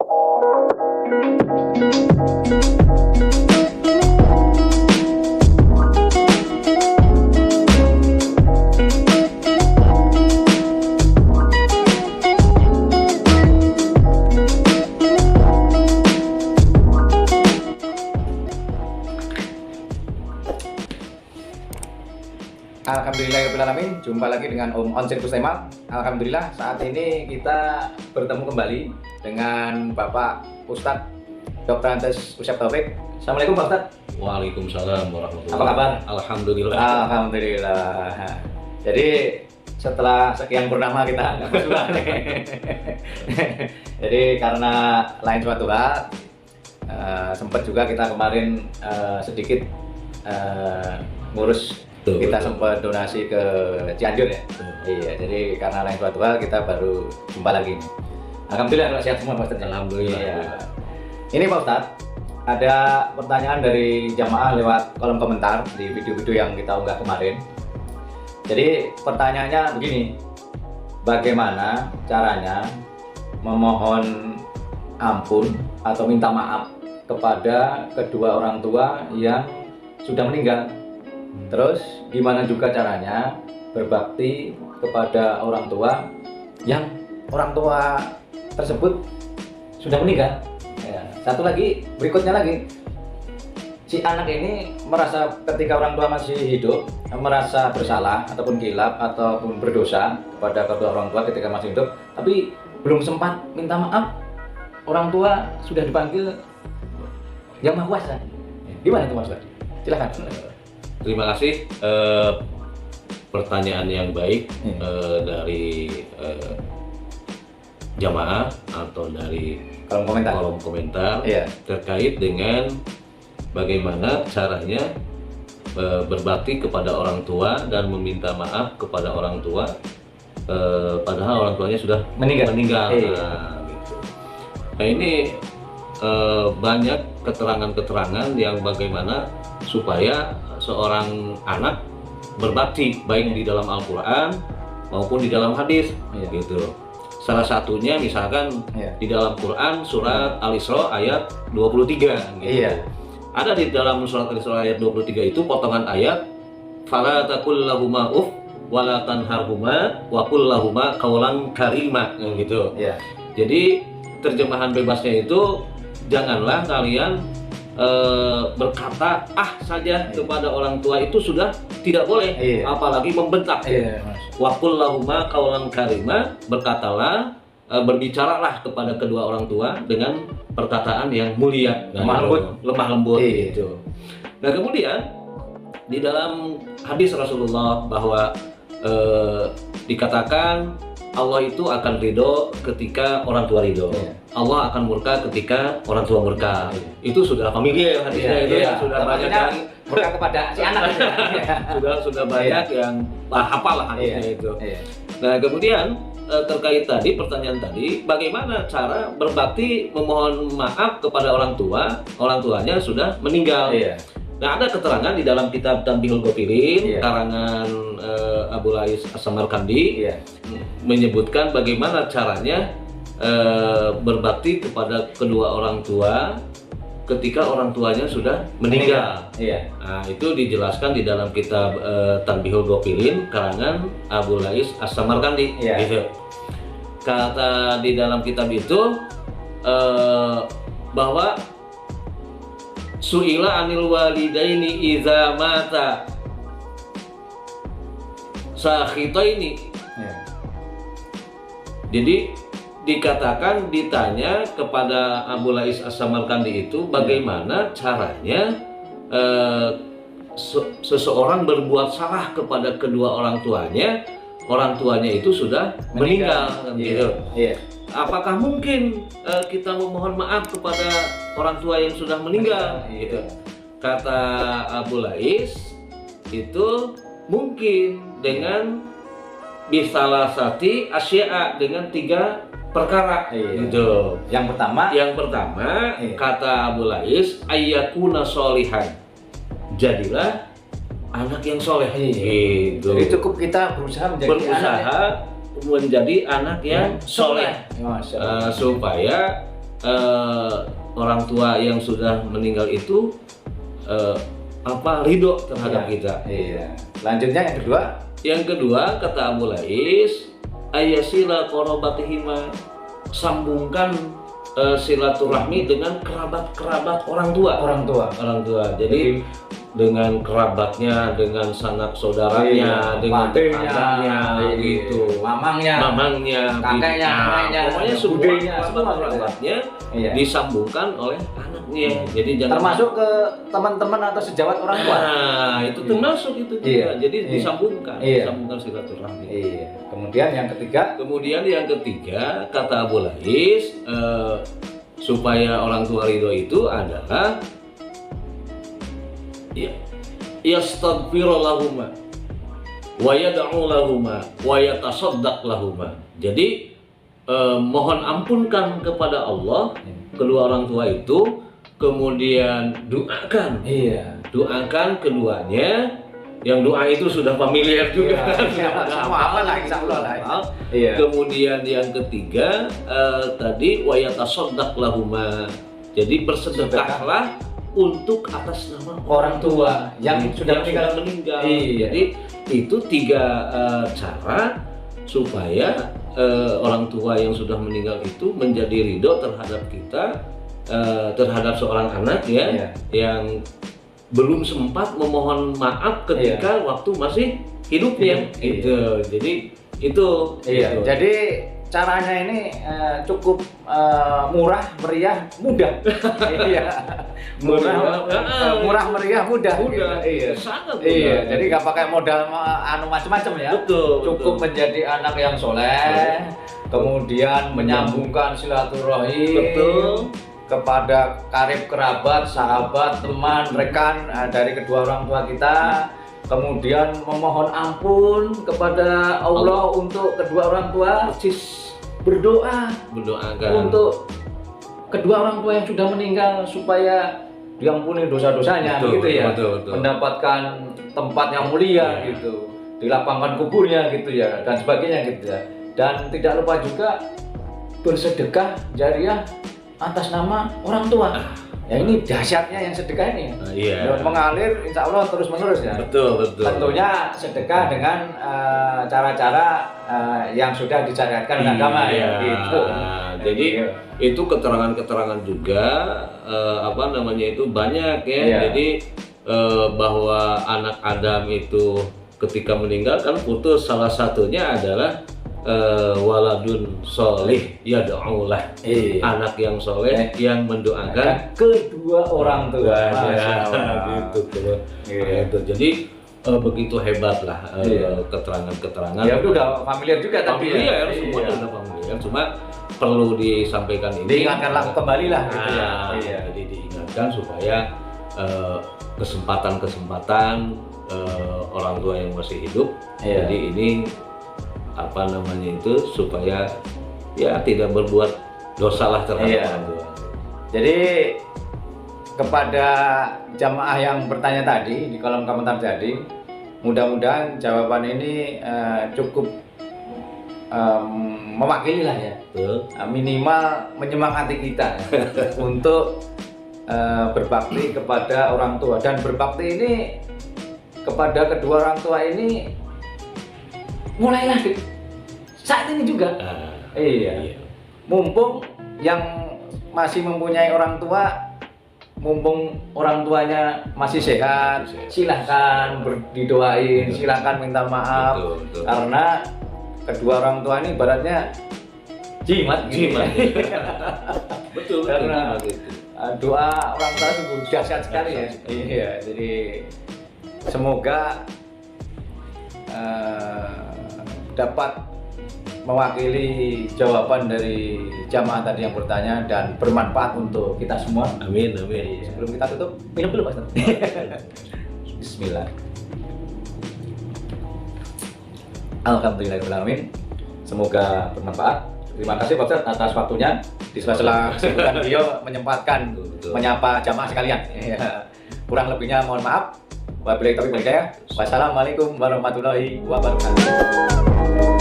Alhamdulillahirrahmanirrahim. Jumpa lagi dengan Om Onsen Kusema. Alhamdulillah saat ini kita bertemu kembali dengan Bapak Ustadz Dr. Andes Usyap Taufik. Assalamualaikum Pak Ustadz. Waalaikumsalam warahmatullahi Apa kabar? Alhamdulillah. Alhamdulillah. Jadi setelah sekian purnama kita nggak berjumpa nih. Jadi karena lain suatu hal, sempat juga kita kemarin sedikit ngurus. Kita sempat donasi ke Cianjur ya. Iya, jadi karena lain suatu hal kita baru jumpa lagi. Alhamdulillah sehat semua Pak Ustadz. Alhamdulillah. Iya. Ini Pak Ustadz, ada pertanyaan dari jamaah lewat kolom komentar di video-video yang kita unggah kemarin. Jadi pertanyaannya begini, bagaimana caranya memohon ampun atau minta maaf kepada kedua orang tua yang sudah meninggal? Terus gimana juga caranya berbakti kepada orang tua yang orang tua tersebut sudah meninggal? Ya. Satu lagi, berikutnya lagi, si anak ini merasa ketika orang tua masih hidup merasa bersalah ataupun kilap ataupun berdosa kepada kedua orang tua ketika masih hidup, tapi belum sempat minta maaf, orang tua sudah dipanggil Yang Maha Kuasa. Gimana itu Mas? Silakan. Terima kasih, pertanyaan yang baik dari jamaah atau dari kolom komentar terkait dengan bagaimana caranya berbakti kepada orang tua dan meminta maaf kepada orang tua padahal orang tuanya sudah meninggal. Nah, gitu. Nah ini banyak keterangan-keterangan yang bagaimana supaya seorang anak berbakti baik di dalam Al-Quran maupun di dalam hadis, gitu. Salah satunya misalkan di dalam Quran surat Al-Isra ayat 23, gitu. Ada di dalam surat Al-Isra ayat 23 itu potongan ayat fala taqul lahuma uff wala tanharhuma wa qul lahuma qawlan karima, gitu. Jadi terjemahan bebasnya itu janganlah kalian berkata saja kepada orang tua, itu sudah tidak boleh, apalagi membentak. Wa qul lahuma qawlan karima, berkatalah, berbicaralah kepada kedua orang tua dengan perkataan yang mulia, lemah lembut gitu. Nah kemudian di dalam hadis Rasulullah bahwa dikatakan Allah itu akan ridho ketika orang tua ridho. Allah akan murka ketika orang tua murka. Itu sudah familiar hadisnya, itu sudah banyak yang murka kepada si anak. sudah banyak yang hafal lah hadisnya itu. Nah kemudian terkait tadi pertanyaan tadi, bagaimana cara berbakti memohon maaf kepada orang tuanya sudah meninggal. Nah ada keterangan di dalam kitab Tanbihul Ghafilin karangan Abu Lais As-Samarkandi menyebutkan bagaimana caranya berbakti kepada kedua orang tua ketika orang tuanya sudah meninggal. Nah itu dijelaskan di dalam kitab Tanbihul Ghafilin karangan Abu Lais As-Samarkandi. Gitu. Kata di dalam kitab itu bahwa su'ila anil walidaini iza mata sakhitaini. Jadi dikatakan, ditanya kepada Abu Lais As-Samarkandi itu bagaimana caranya seseorang berbuat salah kepada kedua orang tuanya itu sudah meninggal. Gitu. Apakah mungkin kita memohon maaf kepada orang tua yang sudah meninggal? Gitu. Kata Abu Lais itu mungkin dengan bisalasati asya'a, dengan 3 perkara. Gitu. Yang pertama kata Abu Lais ayyakuna sholihan, jadilah anak yang soleh. Gitu. Jadi cukup kita berusaha menjadi anak yang soleh, supaya orang tua yang sudah meninggal itu ridho terhadap kita. Iya. Lanjutnya yang kedua. Yang kedua kata Abu Lais, ayasila qorobatihima, sambungkan silaturahmi dengan kerabat orang tua. Jadi dengan kerabatnya, dengan sanak saudaranya, dengan tetangganya, gitu, mamangnya, kakeknya, pokoknya semua kerabatnya disambungkan oleh anaknya. Jadi jangan termasuk ke teman-teman atau sejawat orang tua. Nah, itu termasuk itu juga. Jadi disambungkan silaturahmi. Kemudian yang ketiga kata Abu Lais, supaya orang tua ridho itu adalah yastaghfiru lahuma wa yad'u lahuma wa yatasaddaq lahuma. Jadi mohon ampunkan kepada Allah kedua orang tua itu, kemudian doakan keduanya. Yang doa itu sudah familiar juga. Semua apa lah, insyaallah lah. Kemudian yang ketiga tadi wa yatasaddaq lahuma. Jadi bersedekahlah untuk atas nama orang tua yang sudah meninggal. Jadi itu 3 cara supaya orang tua yang sudah meninggal itu menjadi ridho terhadap kita, terhadap seorang anak yang belum sempat memohon maaf ketika waktu masih hidupnya. Jadi itu. Jadi caranya ini cukup murah, meriah, mudah. Murah, meriah, mudah. Sangat mudah. Jadi nggak pakai modal macam-macam ya. Cukup menjadi anak yang soleh, kemudian menyambungkan silaturahim kepada karib kerabat, sahabat, teman, rekan dari kedua orang tua kita. Kemudian memohon ampun kepada Allah untuk kedua orang tua, berdoakan untuk kedua orang tua yang sudah meninggal supaya diampuni dosa-dosanya, betul. Mendapatkan tempat yang mulia gitu, dilapangkan kuburnya gitu ya, dan sebagainya gitu ya. Dan tidak lupa juga bersedekah jariah atas nama orang tua. Ya ini dahsyatnya yang sedekah ini. Mengalir insya Allah terus menerus ya. Betul. Tentunya sedekah dengan cara-cara yang sudah disyariatkan agama gitu. Jadi itu keterangan-keterangan juga itu banyak ya. Jadi bahwa anak Adam itu ketika meninggal kan putus, salah satunya adalah waladun solih yad'ulah, anak yang soleh yang mendoakan kedua orang tua. Gitu. Jadi begitu hebat lah keterangan-keterangan. Ya udah familiar juga tadi. Semua udah familiar, cuma perlu disampaikan ini. Diingatkan kembali lah. Jadi diingatkan supaya kesempatan orang tua yang masih hidup. Jadi ini supaya tidak berbuat dosa lah terhadap orang tua. Jadi kepada jamaah yang bertanya tadi di kolom komentar tadi, mudah-mudahan jawaban ini cukup mewakili lah ya. Minimal menyemangati kita untuk berbakti kepada orang tua, dan berbakti ini kepada kedua orang tua ini mulailah saat ini juga. Mumpung yang masih mempunyai orang tua, mumpung orang tuanya masih sehat, silahkan didoain, silahkan minta maaf. Betul. Karena kedua orang tua ini ibaratnya jimat. Betul. Karena doa orang tua itu dahsyat sekali ya. Jadi semoga dapat mewakili jawaban dari jamaah tadi yang bertanya dan bermanfaat untuk kita semua. Amin. Sebelum kita tutup, minum dulu Pak Ustaz. Bismillah. Alhamdulillahirrahmanirrahim. Semoga bermanfaat. Terima kasih Pak Ustaz atas waktunya. Di sela-sela kesibukan beliau menyempatkan menyapa jamaah sekalian. Kurang lebihnya mohon maaf. Wabillahi taufiq wal hidayah. Wassalamualaikum warahmatullahi wabarakatuh.